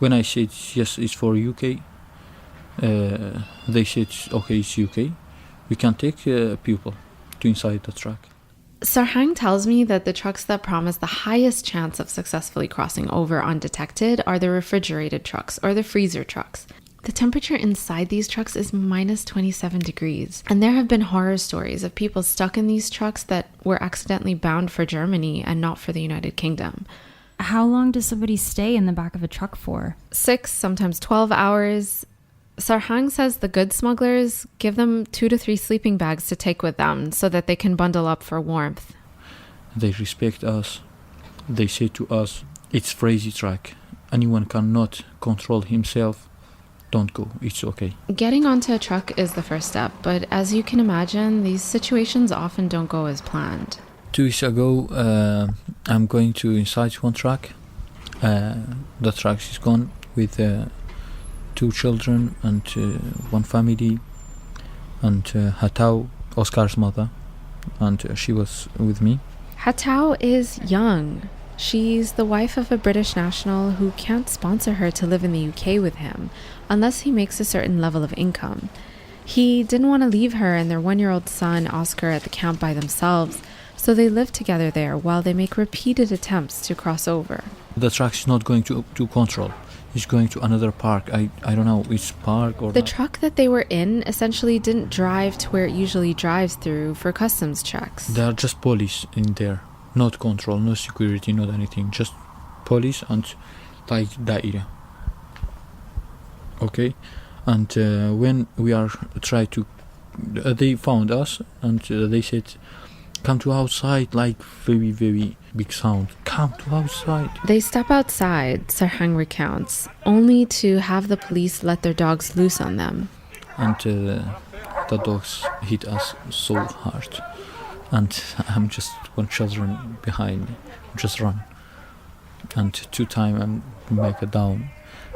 When I said yes, it's for UK, they said, okay, it's UK. We can take people to inside the truck. Sarhang tells me that the trucks that promise the highest chance of successfully crossing over undetected are the refrigerated trucks or the freezer trucks. The temperature inside these trucks is minus 27 degrees. And there have been horror stories of people stuck in these trucks that were accidentally bound for Germany and not for the United Kingdom. How long does somebody stay in the back of a truck for? 6, sometimes 12 hours. Sarhang says the good smugglers give them 2 to 3 sleeping bags to take with them so that they can bundle up for warmth. They respect us. They say to us, it's crazy truck. Anyone cannot control himself. Don't go, it's okay. Getting onto a truck is the first step, but as you can imagine, these situations often don't go as planned. 2 weeks ago, I'm going to inside one truck. The truck is gone with 2 children and 1 family, and Hatau, Oscar's mother, and she was with me. Hatau is young. She's the wife of a British national who can't sponsor her to live in the UK with him unless he makes a certain level of income. He didn't want to leave her and their 1-year-old son, Oscar, at the camp by themselves, so they live together there while they make repeated attempts to cross over. The truck is not going to control. It's going to another park. I don't know which park or The not. truck that they were in essentially didn't drive to where it usually drives through for customs checks. There are just police in there. Not control, no security, not anything. Just police and like daira. Okay? And when we are try to... they found us and they said, come to outside, like very, very big sound. Come to outside. They step outside, Sarhang recounts, only to have the police let their dogs loose on them. And the dogs hit us so hard. And I'm just 1 children behind me, just run. And 2 times I'm make it down,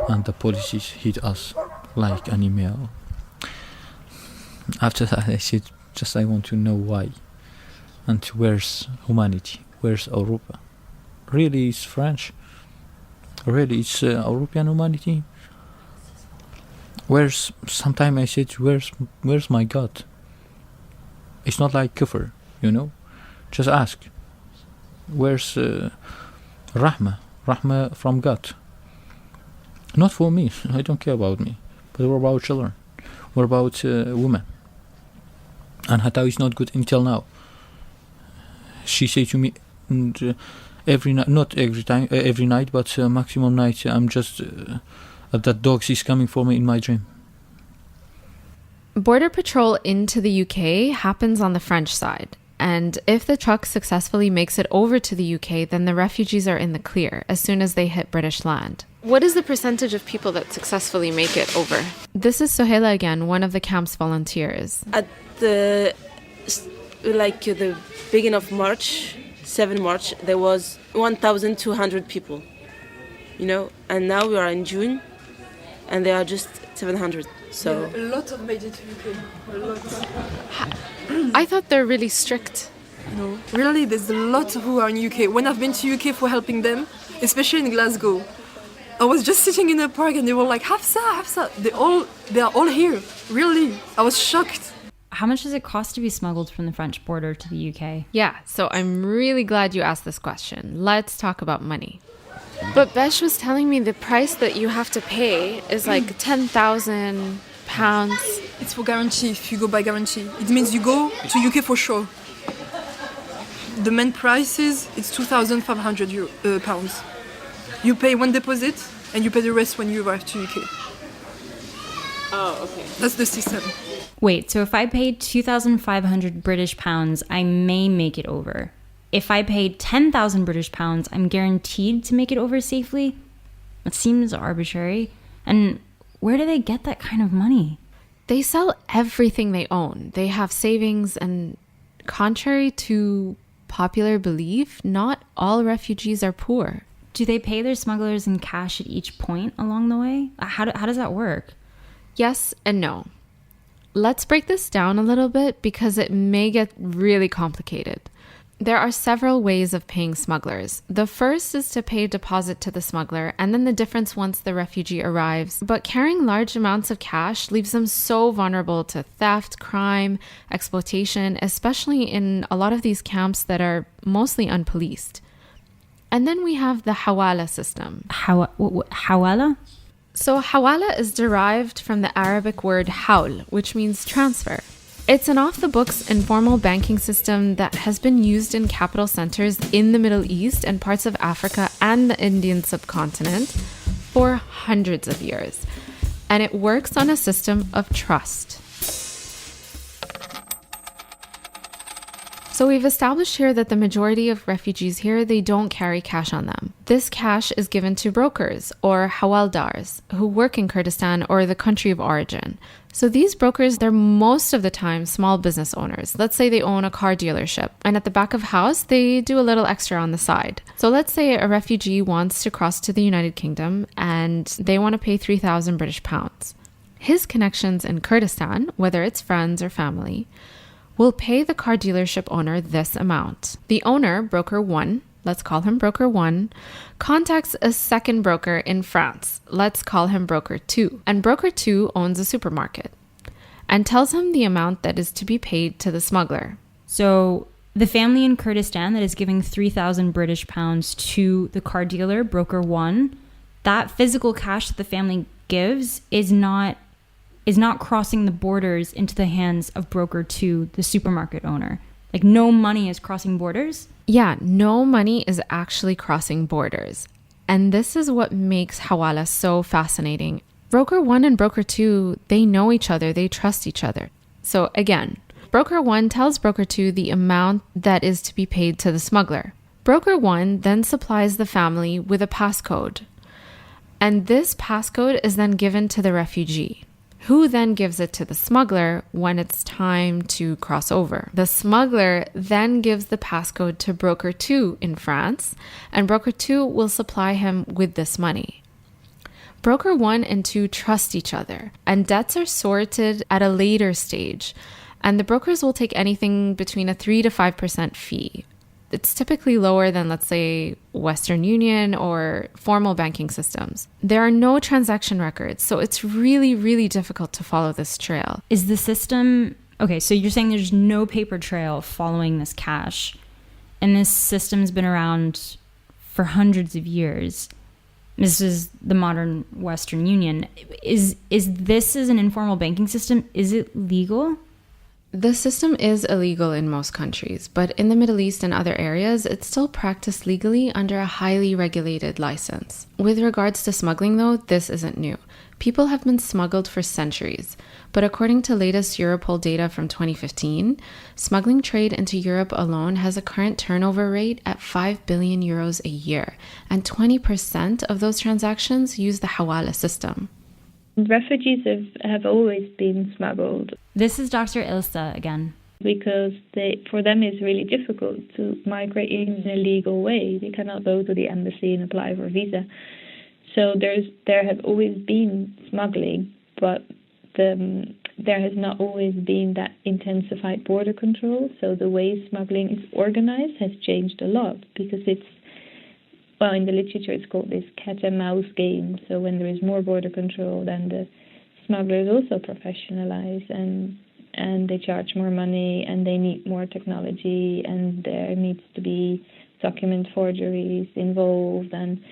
and the police hit us like animal. After that, I said, just I want to know why. And where's humanity? Where's Europa? Really, it's French. Really, it's European humanity. Where's? Sometimes I said, where's my God? It's not like kufr. You know, just ask. Where's Rahma from God? Not for me. I don't care about me. But what about children? What about women? And Hatau is not good until now. She say to me every night, not every time, every night, but maximum night. I'm just that dog is coming for me in my dream. Border patrol into the UK happens on the French side. And if the truck successfully makes it over to the UK, then the refugees are in the clear as soon as they hit British land. What is the percentage of people that successfully make it over? This is Sohela again, one of the camp's volunteers. At the beginning of March, 7 March, there was 1,200 people, you know, and now we are in June, and there are just 700. So yeah, a lot of made it to UK. A lot. I thought they're really strict. No, really, there's a lot who are in UK. When I've been to UK for helping them, especially in Glasgow, I was just sitting in a park and they were like, Hafsa. They are all here. Really, I was shocked. How much does it cost to be smuggled from the French border to the UK? Yeah, so I'm really glad you asked this question. Let's talk about money. But Besh was telling me the price that you have to pay is like £10,000. It's for guarantee, if you go by guarantee. It means you go to UK for sure. The main price is it's £2,500. You pay 1 deposit and you pay the rest when you arrive to UK. Oh, okay. That's the system. Wait, so if I paid 2,500 British pounds, I may make it over. If I paid 10,000 British pounds, I'm guaranteed to make it over safely? It seems arbitrary. And where do they get that kind of money? They sell everything they own. They have savings and contrary to popular belief, not all refugees are poor. Do they pay their smugglers in cash at each point along the way? How does that work? Yes and no. Let's break this down a little bit because it may get really complicated. There are several ways of paying smugglers. The first is to pay a deposit to the smuggler and then the difference once the refugee arrives. But carrying large amounts of cash leaves them so vulnerable to theft, crime, exploitation, especially in a lot of these camps that are mostly unpoliced. And then we have the hawala system. Hawala? So hawala is derived from the Arabic word hawl, which means transfer. It's an off-the-books informal banking system that has been used in capital centers in the Middle East and parts of Africa and the Indian subcontinent for hundreds of years. And it works on a system of trust. So we've established here that the majority of refugees here, they don't carry cash on them. This cash is given to brokers or hawaldars who work in Kurdistan or the country of origin. So these brokers, they're most of the time small business owners. Let's say they own a car dealership and at the back of house, they do a little extra on the side. So let's say a refugee wants to cross to the United Kingdom and they want to pay 3,000 British pounds. His connections in Kurdistan, whether it's friends or family, will pay the car dealership owner this amount. The owner, broker 1, let's call him broker 1, contacts a second broker in France, let's call him broker 2, and broker 2 owns a supermarket and tells him the amount that is to be paid to the smuggler. So the family in Kurdistan that is giving 3,000 British pounds to the car dealer, broker 1, that physical cash that the family gives is not crossing the borders into the hands of broker 2, the supermarket owner. Like no money is crossing borders? Yeah, no money is actually crossing borders. And this is what makes hawala so fascinating. Broker 1 and broker 2, they know each other, they trust each other. So again, broker 1 tells broker 2 the amount that is to be paid to the smuggler. Broker 1 then supplies the family with a passcode. And this passcode is then given to the refugee, who then gives it to the smuggler when it's time to cross over. The smuggler then gives the passcode to broker 2 in France, and broker 2 will supply him with this money. Broker 1 and 2 trust each other, and debts are sorted at a later stage, and the brokers will take anything between a 3 to 5% fee. It's typically lower than, let's say, Western Union or formal banking systems. There are no transaction records, so it's really, really difficult to follow this trail. Is the system... Okay, so you're saying there's no paper trail following this cash, and this system's been around for hundreds of years. This is the modern Western Union. Is this an informal banking system? Is it legal? The system is illegal in most countries, but in the Middle East and other areas, it's still practiced legally under a highly regulated license. With regards to smuggling, though, this isn't new. People have been smuggled for centuries, but according to latest Europol data from 2015, smuggling trade into Europe alone has a current turnover rate at 5 billion euros a year, and 20% of those transactions use the hawala system. Refugees have always been smuggled. This is Dr. Ilsa again. Because for them it's really difficult to migrate in a legal way. They cannot go to the embassy and apply for a visa. So there have always been smuggling, but there has not always been that intensified border control. So the way smuggling is organized has changed a lot because well, in the literature it's called this cat and mouse game. So when there is more border control, then the smugglers also professionalize and they charge more money and they need more technology and there needs to be document forgeries involved. And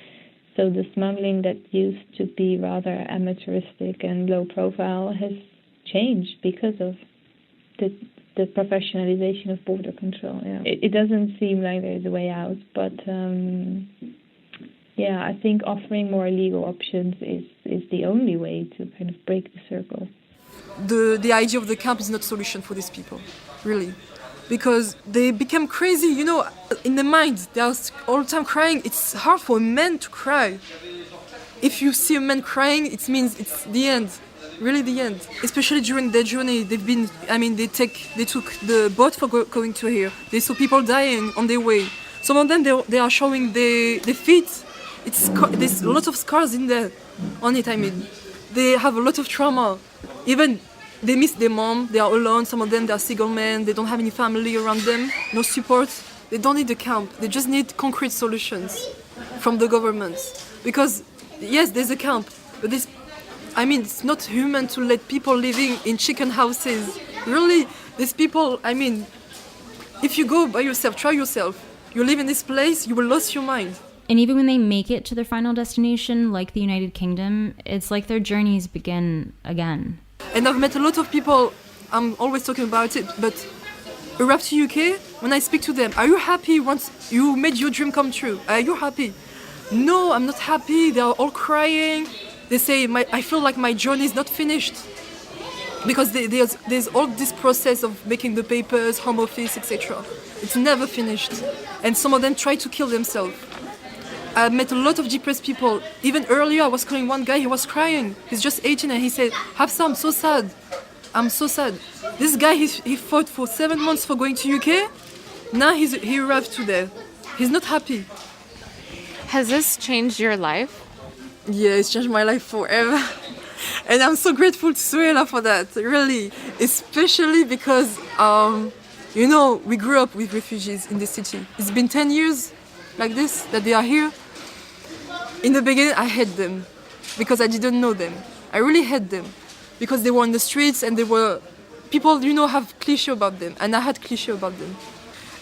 so the smuggling that used to be rather amateuristic and low profile has changed because of the professionalization of border control. Yeah. It doesn't seem like there's a way out, but yeah, I think offering more legal options is the only way to kind of break the circle. The idea of the camp is not a solution for these people, really. Because they become crazy, you know, in the mind. They are all the time crying. It's hard for a man to cry. If you see a man crying, it means it's the end. really the end. Especially during their journey, they took the boat for going to here. They saw people dying on their way. Some of them, they are showing their feet. There's a lot of scars in there, on it, They have a lot of trauma. Even they miss their mom, they are alone. Some of them, they are single men, they don't have any family around them, no support. They don't need a camp, they just need concrete solutions from the governments. Because, yes, there's a camp, but it's not human to let people living in chicken houses. Really, these people, if you go by yourself, try yourself. You live in this place, you will lose your mind. And even when they make it to their final destination, like the United Kingdom, it's like their journeys begin again. And I've met a lot of people, I'm always talking about it, but arrive to UK, when I speak to them, are you happy once you made your dream come true? Are you happy? No, I'm not happy. They are all crying. They say, I feel like my journey is not finished. Because there's all this process of making the papers, home office, etc. It's never finished. And some of them try to kill themselves. I met a lot of depressed people. Even earlier, I was calling one guy, he was crying. He's just 18 and he said, Hafsa, I'm so sad. I'm so sad. This guy, he fought for 7 months for going to UK. Now he arrived today. He's not happy. Has this changed your life? Yeah, it's changed my life forever. And I'm so grateful to Suela for that, really. Especially because, we grew up with refugees in the city. It's been 10 years like this, that they are here. In the beginning, I hate them because I didn't know them. I really hate them because they were on the streets and they were... People, have cliché about them, and I had cliché about them.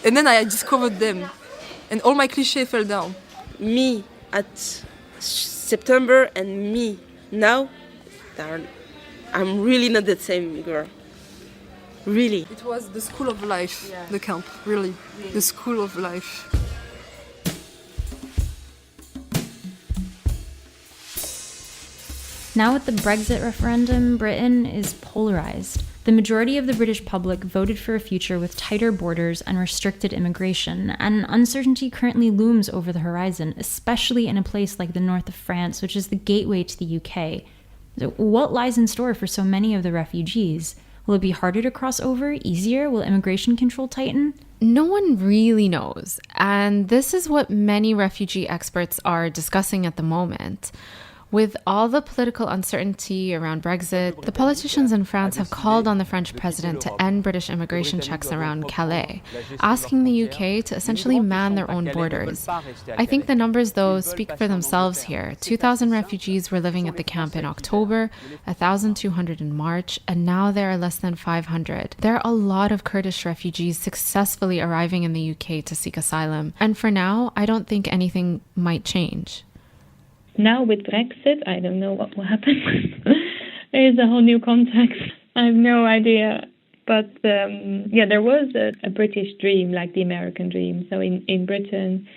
And then I discovered them, and all my cliché fell down. Me at September and me now, I'm really not the same girl. Really. It was the school of life, the camp, really. The school of life. Now with the Brexit referendum, Britain is polarized. The majority of the British public voted for a future with tighter borders and restricted immigration, and uncertainty currently looms over the horizon, especially in a place like the north of France, which is the gateway to the UK. So what lies in store for so many of the refugees? Will it be harder to cross over, easier? Will immigration control tighten? No one really knows, and this is what many refugee experts are discussing at the moment. With all the political uncertainty around Brexit, the politicians in France have called on the French president to end British immigration checks around Calais, asking the UK to essentially man their own borders. I think the numbers, though, speak for themselves here. 2,000 refugees were living at the camp in October, 1,200 in March, and now there are less than 500. There are a lot of Kurdish refugees successfully arriving in the UK to seek asylum, and for now, I don't think anything might change. Now with Brexit, I don't know what will happen. There is a whole new context. I have no idea. But there was a British dream, like the American dream. So in Britain,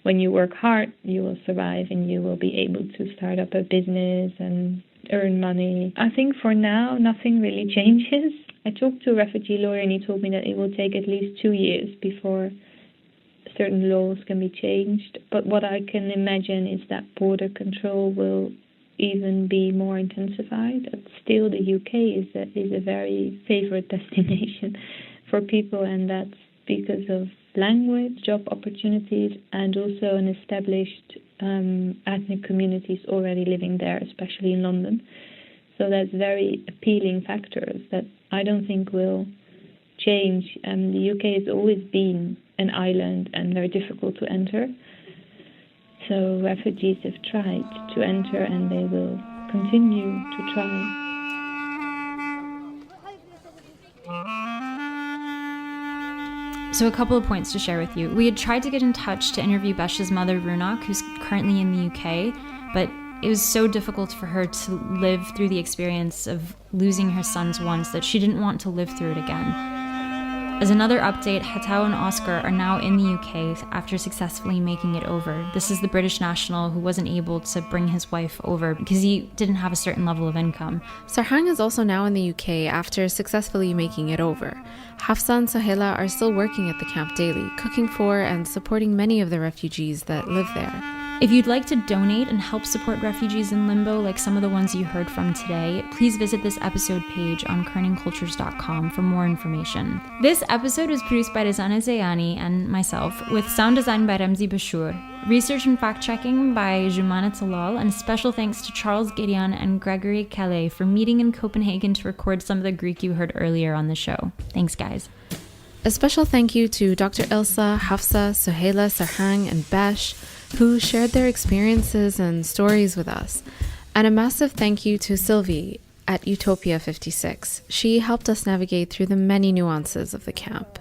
when you work hard, you will survive and you will be able to start up a business and earn money. I think for now, nothing really changes. I talked to a refugee lawyer and he told me that it will take at least 2 years before certain laws can be changed, but what I can imagine is that border control will even be more intensified. Still, the UK is a very favorite destination for people, and that's because of language, job opportunities, and also an established ethnic communities already living there, especially in London. So that's very appealing factors that I don't think will change. The UK has always been an island and very difficult to enter. So refugees have tried to enter and they will continue to try. So a couple of points to share with you. We had tried to get in touch to interview Besh's mother, Runak, who's currently in the UK, but it was so difficult for her to live through the experience of losing her sons once that she didn't want to live through it again. As another update, Hatau and Oscar are now in the UK after successfully making it over. This is the British national who wasn't able to bring his wife over because he didn't have a certain level of income. Sarhang is also now in the UK after successfully making it over. Hafsa and Sahela are still working at the camp daily, cooking for and supporting many of the refugees that live there. If you'd like to donate and help support refugees in limbo like some of the ones you heard from today, please visit this episode page on kerningcultures.com for more information. This episode was produced by Rizana Zayani and myself, with sound design by Ramzi Bashour, research and fact-checking by Jumana Talal, and special thanks to Charles Gideon and Gregory Calais for meeting in Copenhagen to record some of the Greek you heard earlier on the show. Thanks, guys. A special thank you to Dr. Ilsa, Hafsa, Sohaila, Sarhang, and Besh, who shared their experiences and stories with us. And a massive thank you to Sylvie at Utopia 56. She helped us navigate through the many nuances of the camp.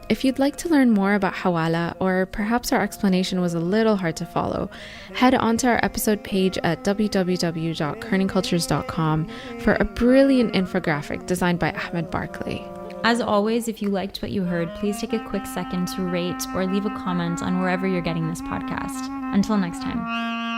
If you'd like to learn more about Hawala, or perhaps our explanation was a little hard to follow, head onto our episode page at www.kerningcultures.com for a brilliant infographic designed by Ahmed Barkley. As always, if you liked what you heard, please take a quick second to rate or leave a comment on wherever you're getting this podcast. Until next time.